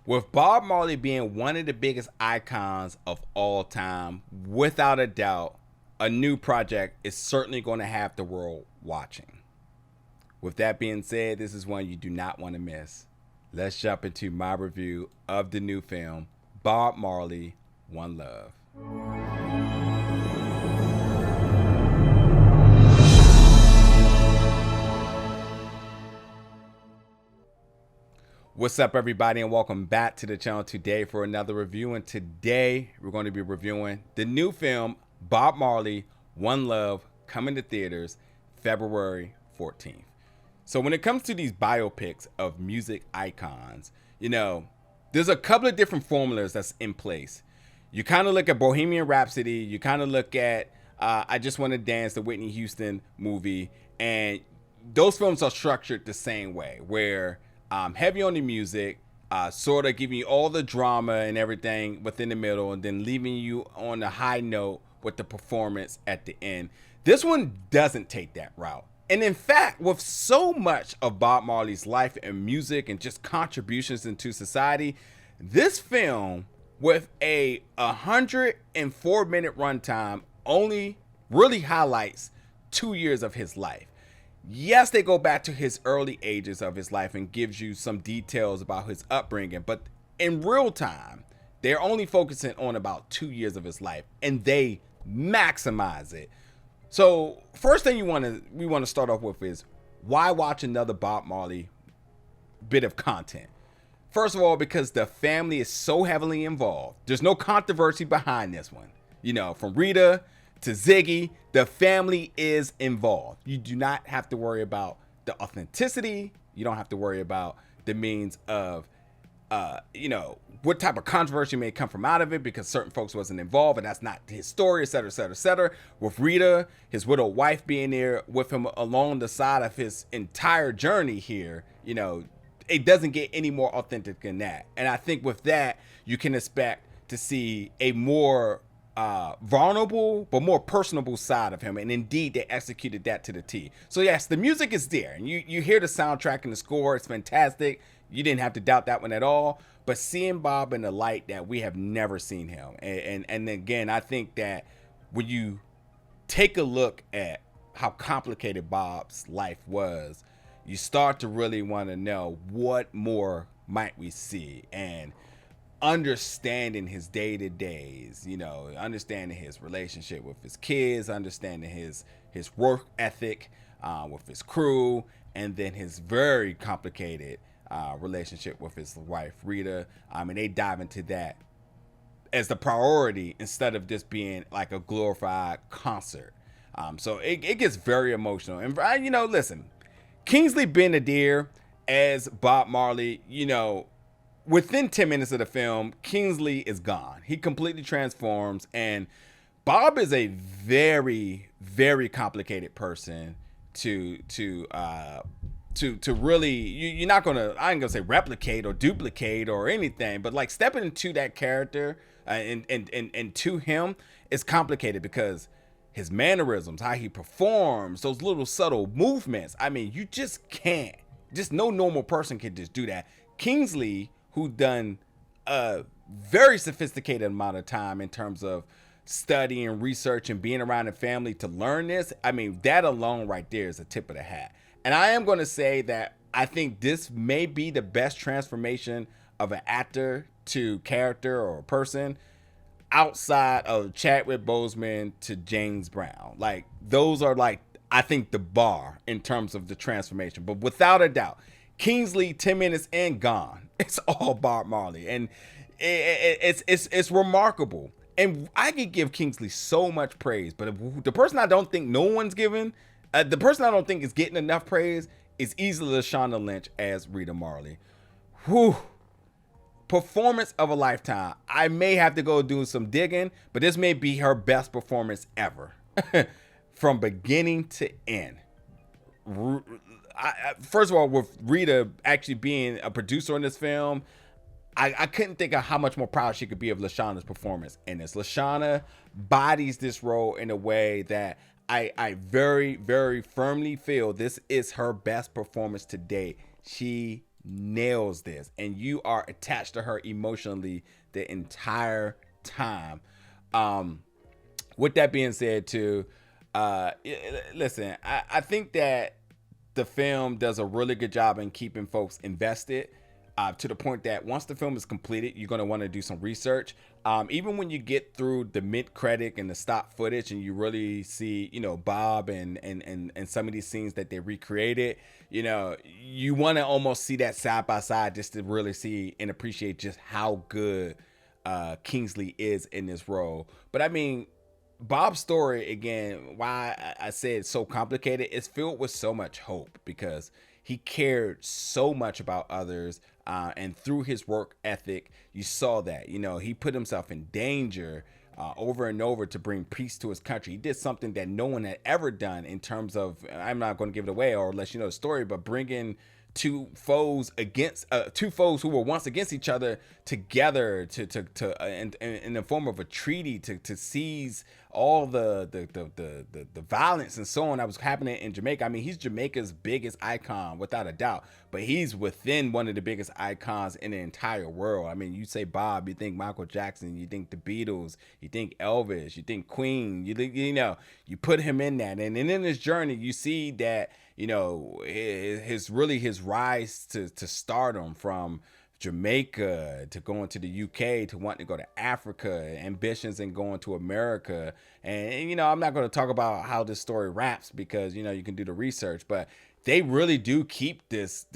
With Bob Marley being one of the biggest icons of all time, without a doubt, a new project is certainly going to have the world watching. With that being said, this is one you do not want to miss. Let's jump into my review of the new film, Bob Marley, One Love. What's up, everybody, and welcome back to the channel today for another review. And today we're going to be reviewing the new film Bob Marley, One Love, coming to theaters February 14th. So when it comes to these biopics of music icons, there's a couple of different formulas that's in place. You kind of look at Bohemian Rhapsody, you kind of look at I Just Want to Dance, the Whitney Houston movie, and those films are structured the same way, where heavy on the music, sort of giving you all the drama and everything within the middle, and then leaving you on a high note with the performance at the end. This one doesn't take that route. And in fact, with so much of Bob Marley's life and music and just contributions into society, this film, with a 104-minute runtime, only really highlights 2 years of his life. Yes, they go back to his early ages of his life and gives you some details about his upbringing, but in real time, they're only focusing on about 2 years of his life, and they maximize it. So first thing we want to start off with is, why watch another Bob Marley bit of content? First of all, because the family is so heavily involved. There's no controversy behind this one. From Rita to Ziggy, the family is involved. You do not have to worry about the authenticity. You don't have to worry about the means of, what type of controversy may come from out of it, because certain folks wasn't involved and that's not his story, et cetera, et cetera, et cetera. With Rita, his widowed wife being there with him along the side of his entire journey here, it doesn't get any more authentic than that. And I think with that, you can expect to see a more vulnerable but more personable side of him, and indeed they executed that to the T. So yes, the music is there, and you hear the soundtrack and the score. It's fantastic. You didn't have to doubt that one at all. But seeing Bob in the light that we have never seen him, and again, I think that when you take a look at how complicated Bob's life was, you start to really want to know what more might we see, and understanding his day-to-days, understanding his relationship with his kids, understanding his work ethic with his crew, and then his very complicated relationship with his wife Rita. And they dive into that as the priority instead of just being like a glorified concert. So it gets very emotional. And listen, Kingsley Ben-Adir as Bob Marley, within 10 minutes of the film, Kingsley is gone. He completely transforms, and Bob is a very, very complicated person to really, you're not gonna, I ain't gonna say replicate or duplicate or anything, but like stepping into that character and to him is complicated, because his mannerisms, how he performs, those little subtle movements. I mean, you just can't. Just no normal person can just do that. Kingsley, who done a very sophisticated amount of time in terms of studying, research, and being around the family to learn this, I mean, that alone right there is a tip of the hat. And I am going to say that I think this may be the best transformation of an actor to character or person outside of Chadwick Boseman to James Brown. Like, those are like, I think, the bar in terms of the transformation. But without a doubt, Kingsley, 10 minutes and gone. It's all Bob Marley, and it's remarkable. And I could give Kingsley so much praise, but the person I don't think no one's giving, the person I don't think is getting enough praise is easily Lashana Lynch as Rita Marley. Whew. Performance of a lifetime. I may have to go do some digging, but this may be her best performance ever. From beginning to end. First of all, with Rita actually being a producer in this film, I couldn't think of how much more proud she could be of Lashana's performance in this. Lashana bodies this role in a way that I very, very firmly feel this is her best performance to date. She nails this, and you are attached to her emotionally the entire time. With that being said, too, listen, I think that the film does a really good job in keeping folks invested. To the point that once the film is completed, you're going to want to do some research. Even when you get through the mid-credit and the stock footage and you really see, Bob and some of these scenes that they recreated, you want to almost see that side by side just to really see and appreciate just how good Kingsley is in this role. But I mean, Bob's story, again, why I say it's so complicated, it's filled with so much hope because he cared so much about others, and through his work ethic, you saw that. He put himself in danger over and over to bring peace to his country. He did something that no one had ever done in terms of, I'm not going to give it away or let you know the story, but bringing two foes who were once against each other together in the form of a treaty to seize all the violence and so on that was happening in Jamaica. I mean, he's Jamaica's biggest icon without a doubt, but he's within one of the biggest icons in the entire world. I mean, you say Bob, you think Michael Jackson, you think the Beatles, you think Elvis, you think Queen, you think, you put him in that. And in his journey, you see that, his rise to stardom from Jamaica to going to the UK to wanting to go to Africa, ambitions and going to America. And, I'm not going to talk about how this story wraps because, you can do the research, but they really do keep this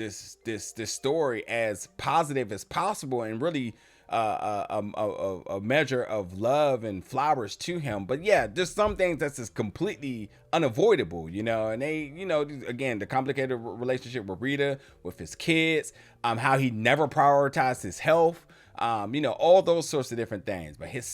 story as positive as possible and really a measure of love and flowers to him. But yeah, there's some things that's just completely unavoidable, and they, again, the complicated relationship with Rita, with his kids, how he never prioritized his health, all those sorts of different things. But his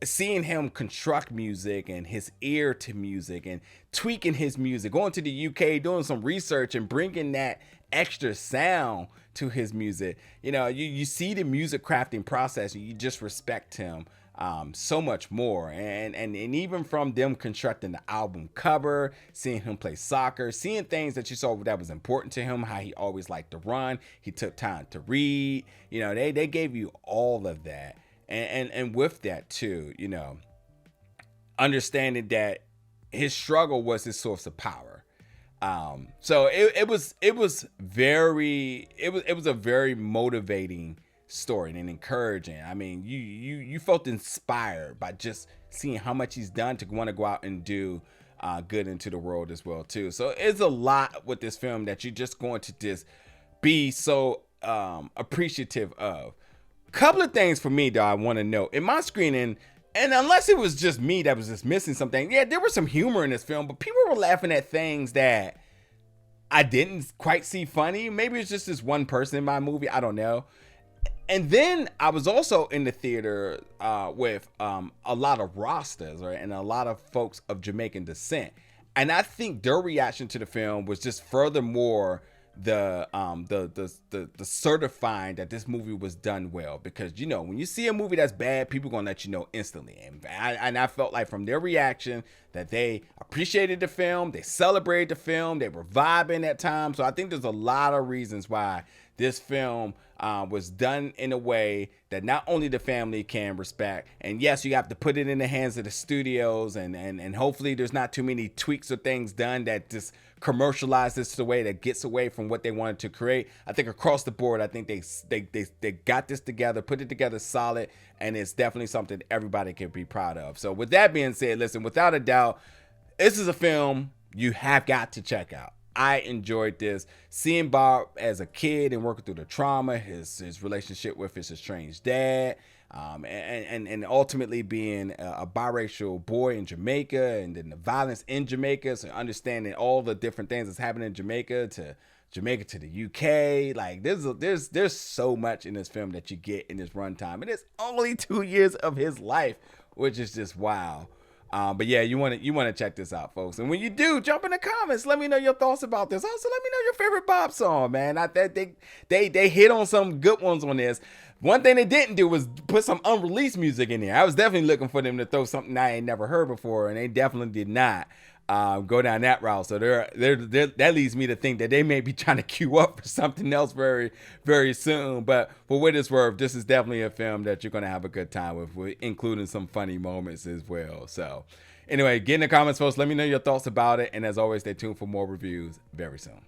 seeing him construct music and his ear to music and tweaking his music, going to the UK, doing some research and bringing that extra sound to his music. You see the music crafting process and you just respect him so much more. And even from them constructing the album cover, seeing him play soccer, seeing things that you saw that was important to him, how he always liked to run, he took time to read, they gave you all of that. And with that too, understanding that his struggle was his source of power. So it was a very motivating story and encouraging. I mean, you felt inspired by just seeing how much he's done to want to go out and do good into the world as well too. So it's a lot with this film that you're just going to just be so appreciative of. Couple of things for me, though, I want to note. In my screening, and unless it was just me that was just missing something, yeah, there was some humor in this film, but people were laughing at things that I didn't quite see funny. Maybe it's just this one person in my movie. I don't know. And then I was also in the theater with a lot of Rastas, right, and a lot of folks of Jamaican descent. And I think their reaction to the film was just furthermore the certifying that this movie was done well, because when you see a movie that's bad, people gonna let you know instantly, and I felt like from their reaction that they appreciated the film, they celebrated the film, they were vibing at times. So I think there's a lot of reasons why this film was done in a way that not only the family can respect, and yes, you have to put it in the hands of the studios, and hopefully there's not too many tweaks or things done that just commercialize this the way that gets away from what they wanted to create. I think across the board, I think they got this together, put it together solid, and it's definitely something everybody can be proud of. So with that being said, listen, without a doubt, this is a film you have got to check out. I enjoyed this. Seeing Bob as a kid and working through the trauma, his relationship with his estranged dad, and ultimately being a biracial boy in Jamaica, and then the violence in Jamaica, so understanding all the different things that's happening in Jamaica to the UK. Like there's so much in this film that you get in this runtime, and it's only 2 years of his life, which is just wow. But yeah, you want to check this out, folks. And when you do, jump in the comments. Let me know your thoughts about this. Also, let me know your favorite Bob song, man. They hit on some good ones on this. One thing they didn't do was put some unreleased music in there. I was definitely looking for them to throw something I ain't never heard before, and they definitely did not. go down that route. So that leads me to think that they may be trying to queue up for something else very, very soon. But for what it's worth, this is definitely a film that you're going to have a good time with, including some funny moments as well. So anyway, get in the comments, folks. Let me know your thoughts about it. And as always, stay tuned for more reviews very soon.